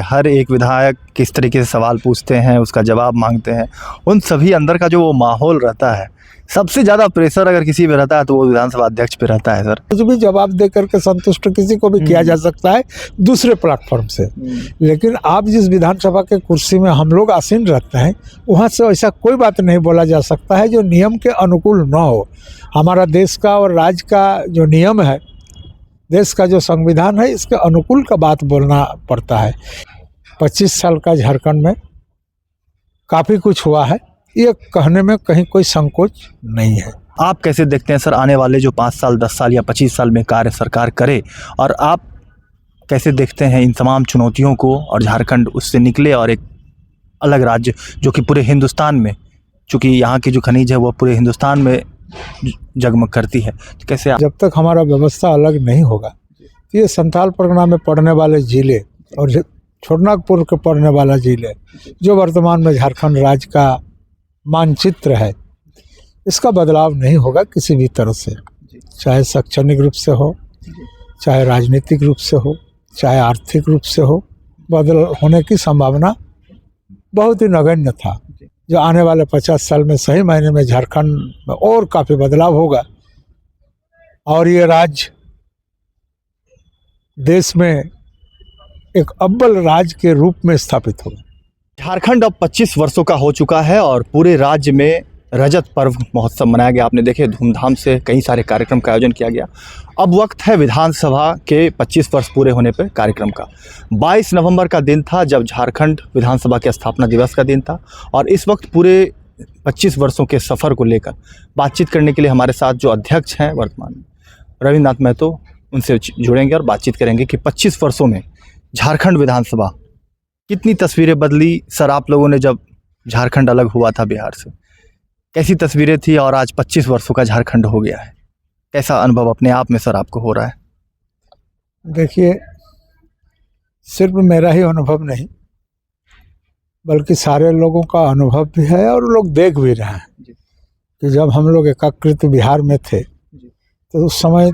हर एक विधायक किस तरीके से सवाल पूछते हैं, उसका जवाब मांगते हैं, उन सभी अंदर का जो वो माहौल रहता है, सबसे ज़्यादा प्रेशर अगर किसी पे रहता है तो वो विधानसभा अध्यक्ष पे रहता है सर। कुछ भी जवाब दे करके संतुष्ट किसी को भी किया जा सकता है दूसरे प्लेटफॉर्म से, लेकिन आप जिस विधानसभा के कुर्सी में हम लोग आसीन रहते हैं वहाँ से ऐसा कोई बात नहीं बोला जा सकता है जो नियम के अनुकूल न हो। हमारा देश का और राज्य का जो नियम है, देश का जो संविधान है, इसके अनुकूल का बात बोलना पड़ता है। 25 साल का झारखंड में काफ़ी कुछ हुआ है, ये कहने में कहीं कोई संकोच नहीं है। आप कैसे देखते हैं सर आने वाले जो 5 साल 10 साल या 25 साल में कार्य सरकार करे, और आप कैसे देखते हैं इन तमाम चुनौतियों को, और झारखंड उससे निकले और एक अलग राज्य जो कि पूरे हिंदुस्तान में, चूँकि यहाँ की जो खनिज है वो पूरे हिंदुस्तान में जगमग करती है, तो कैसे आप? जब तक हमारा व्यवस्था अलग नहीं होगा तो ये संथाल परगना में पड़ने वाले ज़िले और छोटनागपुर के पड़ने वाला ज़िले जो वर्तमान में झारखंड राज्य का मानचित्र है, इसका बदलाव नहीं होगा किसी भी तरह से, चाहे शैक्षणिक रूप से हो, चाहे राजनीतिक रूप से हो, चाहे आर्थिक रूप से हो। बदल होने की संभावना बहुत ही नगण्य था। जो आने वाले 50 साल में सही मायने में झारखंड में और काफ़ी बदलाव होगा और ये राज्य देश में एक अव्वल राज्य के रूप में स्थापित होगा। झारखंड अब 25 वर्षों का हो चुका है और पूरे राज्य में रजत पर्व महोत्सव मनाया गया। आपने देखे धूमधाम से कई सारे कार्यक्रम का आयोजन किया गया। अब वक्त है विधानसभा के 25 वर्ष पूरे होने पर कार्यक्रम का। 22 नवंबर का दिन था जब झारखंड विधानसभा के स्थापना दिवस का दिन था, और इस वक्त पूरे 25 वर्षों के सफ़र को लेकर बातचीत करने के लिए हमारे साथ जो अध्यक्ष हैं वर्तमान में, रविन्द्रनाथ महतो, उनसे जुड़ेंगे और बातचीत करेंगे कि 25 वर्षों में झारखंड विधानसभा कितनी तस्वीरें बदली। सर, आप लोगों ने जब झारखंड अलग हुआ था बिहार से, कैसी तस्वीरें थी, और आज 25 वर्षों का झारखंड हो गया है, कैसा अनुभव अपने आप में सर आपको हो रहा है? देखिए, सिर्फ मेरा ही अनुभव नहीं बल्कि सारे लोगों का अनुभव भी है और लोग देख भी रहे हैं कि जब हम लोग एकीकृत बिहार में थे तो उस समय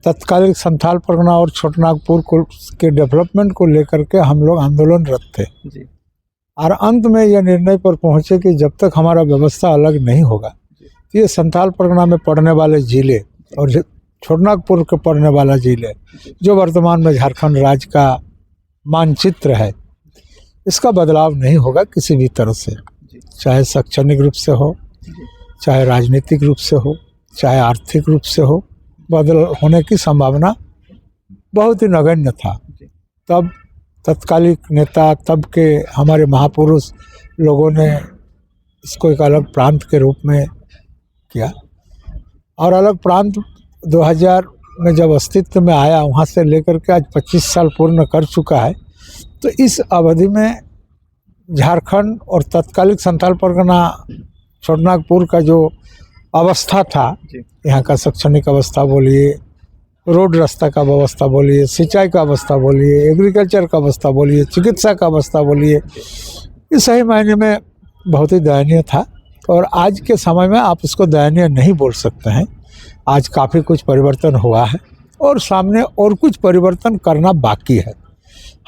तत्कालिक संथाल परगना और छोटनागपुर को के डेवलपमेंट को लेकर के हम लोग आंदोलनरत थे और अंत में यह निर्णय पर पहुंचे कि जब तक हमारा व्यवस्था अलग नहीं होगा तो ये संथाल परगना में पड़ने वाले ज़िले और छोटनागपुर के पड़ने वाला ज़िले जो वर्तमान में झारखंड राज्य का मानचित्र है, इसका बदलाव नहीं होगा किसी भी तरह से, चाहे शैक्षणिक रूप से हो, चाहे राजनीतिक रूप से हो, चाहे आर्थिक रूप से हो। बदल होने की संभावना बहुत ही नगण्य था। तब तत्कालिक नेता, तब के हमारे महापुरुष लोगों ने इसको एक अलग प्रांत के रूप में किया और अलग प्रांत 2000 में जब अस्तित्व में आया, वहाँ से लेकर के आज 25 साल पूर्ण कर चुका है। तो इस अवधि में झारखंड और तत्कालिक संथाल परगना छोटनागपुर का जो अवस्था था, यहाँ का शैक्षणिक अवस्था बोलिए, रोड रास्ता का व्यवस्था बोलिए, सिंचाई का अवस्था बोलिए, एग्रीकल्चर का अवस्था बोलिए, चिकित्सा का अवस्था बोलिए, इस सही मायने में बहुत ही दयनीय था। और आज के समय में आप इसको दयनीय नहीं बोल सकते हैं। आज काफ़ी कुछ परिवर्तन हुआ है और सामने और कुछ परिवर्तन करना बाकी है।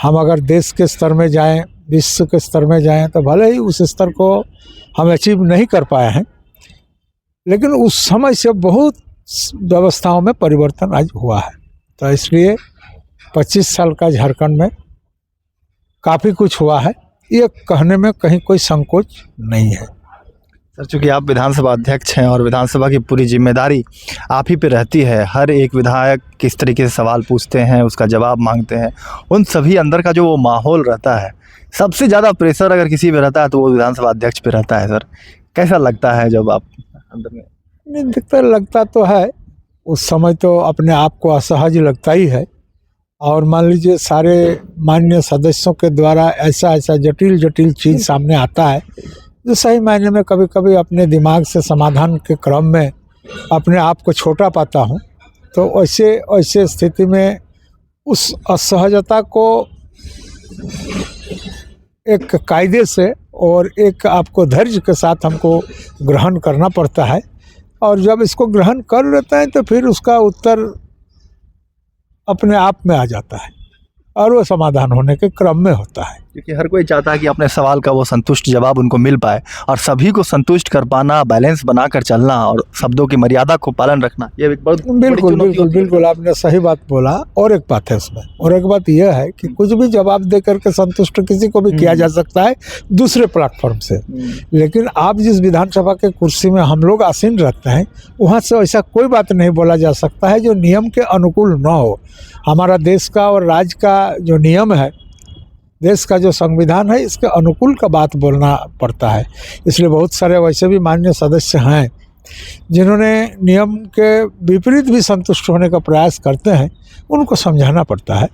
हम अगर देश के स्तर में जाएं, विश्व के स्तर में जाएं, तो भले ही उस स्तर को हम अचीव नहीं कर पाए हैं, लेकिन उस समय से बहुत व्यवस्थाओं में परिवर्तन आज हुआ है। तो इसलिए 25 साल का झारखंड में काफ़ी कुछ हुआ है, ये कहने में कहीं कोई संकोच नहीं है। सर, चूँकि आप विधानसभा अध्यक्ष हैं और विधानसभा की पूरी जिम्मेदारी आप ही पे रहती है, हर एक विधायक किस तरीके से सवाल पूछते हैं, उसका जवाब मांगते हैं, उन सभी अंदर का जो वो माहौल रहता है, सबसे ज़्यादा प्रेशर अगर किसी पे रहता है तो वो विधानसभा अध्यक्ष पे रहता है। सर, कैसा लगता है जब आप अंदर में? नहीं दिखता, लगता तो है, उस समय तो अपने आप को असहज लगता ही है। और मान लीजिए सारे माननीय सदस्यों के द्वारा ऐसा जटिल जटिल चीज़ सामने आता है जो सही मायने में कभी कभी अपने दिमाग से समाधान के क्रम में अपने आप को छोटा पाता हूँ। तो ऐसे स्थिति में उस असहजता को एक कायदे से और एक आपको धैर्य के साथ हमको ग्रहण करना पड़ता है, और जब इसको ग्रहण कर लेते हैं तो फिर उसका उत्तर अपने आप में आ जाता है। और वो समाधान होने के क्रम में होता है। क्योंकि हर कोई चाहता है कि अपने सवाल का वो संतुष्ट जवाब उनको मिल पाए, और सभी को संतुष्ट कर पाना, बैलेंस बनाकर चलना और शब्दों की मर्यादा को पालन रखना, ये एक बहुत बड़ी बिल्कुल चुनौती बिल्कुल होती है। बिल्कुल, आपने सही बात बोला। और एक बात है उसमें, और एक बात यह है कि कुछ भी जवाब दे करके संतुष्ट किसी को भी किया जा सकता है दूसरे प्लेटफॉर्म से, लेकिन आप जिस विधानसभा के कुर्सी में हम लोग आसीन रहते हैं वहाँ से ऐसा कोई बात नहीं बोला जा सकता है जो नियम के अनुकूल न हो। हमारा देश का और राज्य का जो नियम है, देश का जो संविधान है, इसके अनुकूल का बात बोलना पड़ता है। इसलिए बहुत सारे वैसे भी माननीय सदस्य हैं जिन्होंने नियम के विपरीत भी संतुष्ट होने का प्रयास करते हैं, उनको समझाना पड़ता है।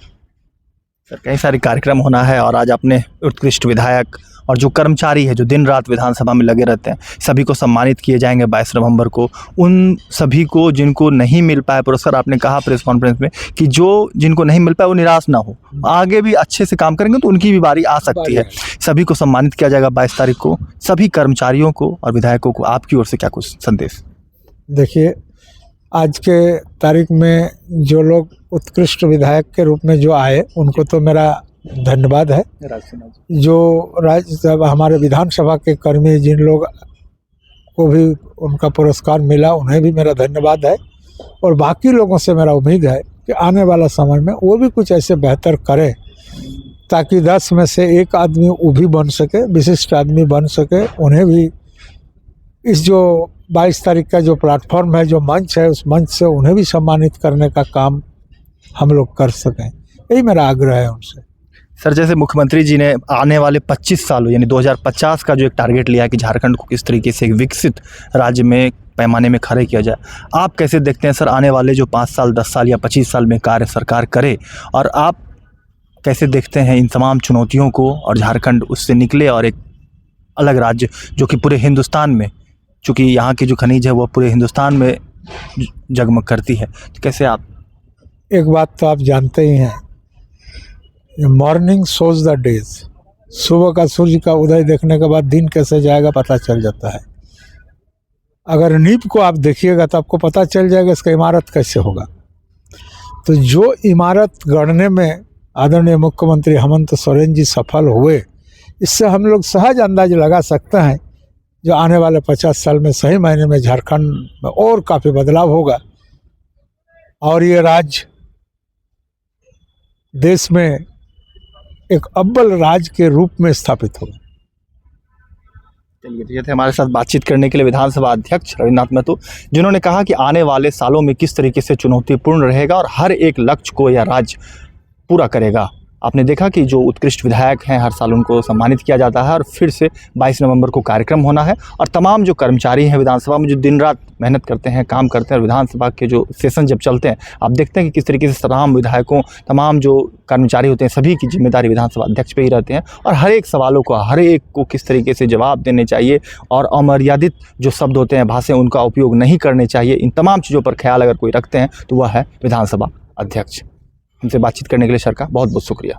सर, कई सारे कार्यक्रम होना है और आज अपने उत्कृष्ट विधायक और जो कर्मचारी है जो दिन रात विधानसभा में लगे रहते हैं, सभी को सम्मानित किए जाएंगे 22 नवंबर को। उन सभी को जिनको नहीं मिल पाए पुरस्कार, आपने कहा प्रेस कॉन्फ्रेंस में कि जो जिनको नहीं मिल पाए वो निराश ना हो, आगे भी अच्छे से काम करेंगे तो उनकी भी बारी आ सकती है। सभी को सम्मानित किया जाएगा 22 तारीख को। सभी कर्मचारियों को और विधायकों को आपकी ओर से क्या कुछ संदेश? देखिए, आज के तारीख में जो लोग उत्कृष्ट विधायक के रूप में जो आए उनको तो मेरा धन्यवाद है। जो राज्यसभा हमारे विधानसभा के कर्मी जिन लोग को भी उनका पुरस्कार मिला उन्हें भी मेरा धन्यवाद है। और बाकी लोगों से मेरा उम्मीद है कि आने वाला समय में वो भी कुछ ऐसे बेहतर करें ताकि 10 में से एक आदमी वो भी बन सके, विशिष्ट आदमी बन सके। उन्हें भी इस जो 22 तारीख का जो प्लेटफॉर्म है, जो मंच है, उस मंच से उन्हें भी सम्मानित करने का काम हम लोग कर सकें, यही मेरा आग्रह है उनसे। सर, जैसे मुख्यमंत्री जी ने आने वाले 25 सालों यानी 2050 का जो एक टारगेट लिया है कि झारखंड को किस तरीके से एक विकसित राज्य में पैमाने में खड़े किया जाए, आप कैसे देखते हैं सर आने वाले जो 5 साल 10 साल या 25 साल में कार्य सरकार करे, और आप कैसे देखते हैं इन तमाम चुनौतियों को और झारखंड उससे निकले और एक अलग राज्य जो कि पूरे हिंदुस्तान में, चूँकि यहाँ की जो खनिज है वो पूरे हिंदुस्तान में जगमग करती है, तो कैसे आप? एक बात तो आप जानते ही हैं, मॉर्निंग शोज द डेज। सुबह का सूर्य का उदय देखने के बाद दिन कैसे जाएगा पता चल जाता है। अगर नींव को आप देखिएगा तो आपको पता चल जाएगा इसका इमारत कैसे होगा। तो जो इमारत गढ़ने में आदरणीय मुख्यमंत्री हेमंत सोरेन जी सफल हुए, इससे हम लोग सहज अंदाज लगा सकते हैं जो आने वाले 50 साल में सही मायने में झारखंड में और काफ़ी बदलाव होगा और ये राज्य देश में एक अव्वल राज्य के रूप में स्थापित होगा। चलिए, ये थे हमारे साथ बातचीत करने के लिए विधानसभा अध्यक्ष रविन्द्रनाथ महतो, जिन्होंने कहा कि आने वाले सालों में किस तरीके से चुनौतीपूर्ण रहेगा और हर एक लक्ष्य को यह राज्य पूरा करेगा। आपने देखा कि जो उत्कृष्ट विधायक हैं हर साल उनको सम्मानित किया जाता है और फिर से 22 नवंबर को कार्यक्रम होना है, और तमाम जो कर्मचारी हैं विधानसभा में जो दिन रात मेहनत करते हैं, काम करते हैं, और विधानसभा के जो सेशन जब चलते हैं आप देखते हैं कि किस तरीके से तमाम विधायकों, तमाम जो कर्मचारी होते हैं, सभी की जिम्मेदारी विधानसभा अध्यक्ष पे ही रहते हैं, और हर एक सवालों को, हर एक को किस तरीके से जवाब देने चाहिए और अमर्यादित जो शब्द होते हैं, भाषाएं, उनका उपयोग नहीं करने चाहिए। इन तमाम चीज़ों पर ख्याल अगर कोई रखते हैं तो वह है विधानसभा अध्यक्ष। हमसे बातचीत करने के लिए सर का बहुत बहुत शुक्रिया।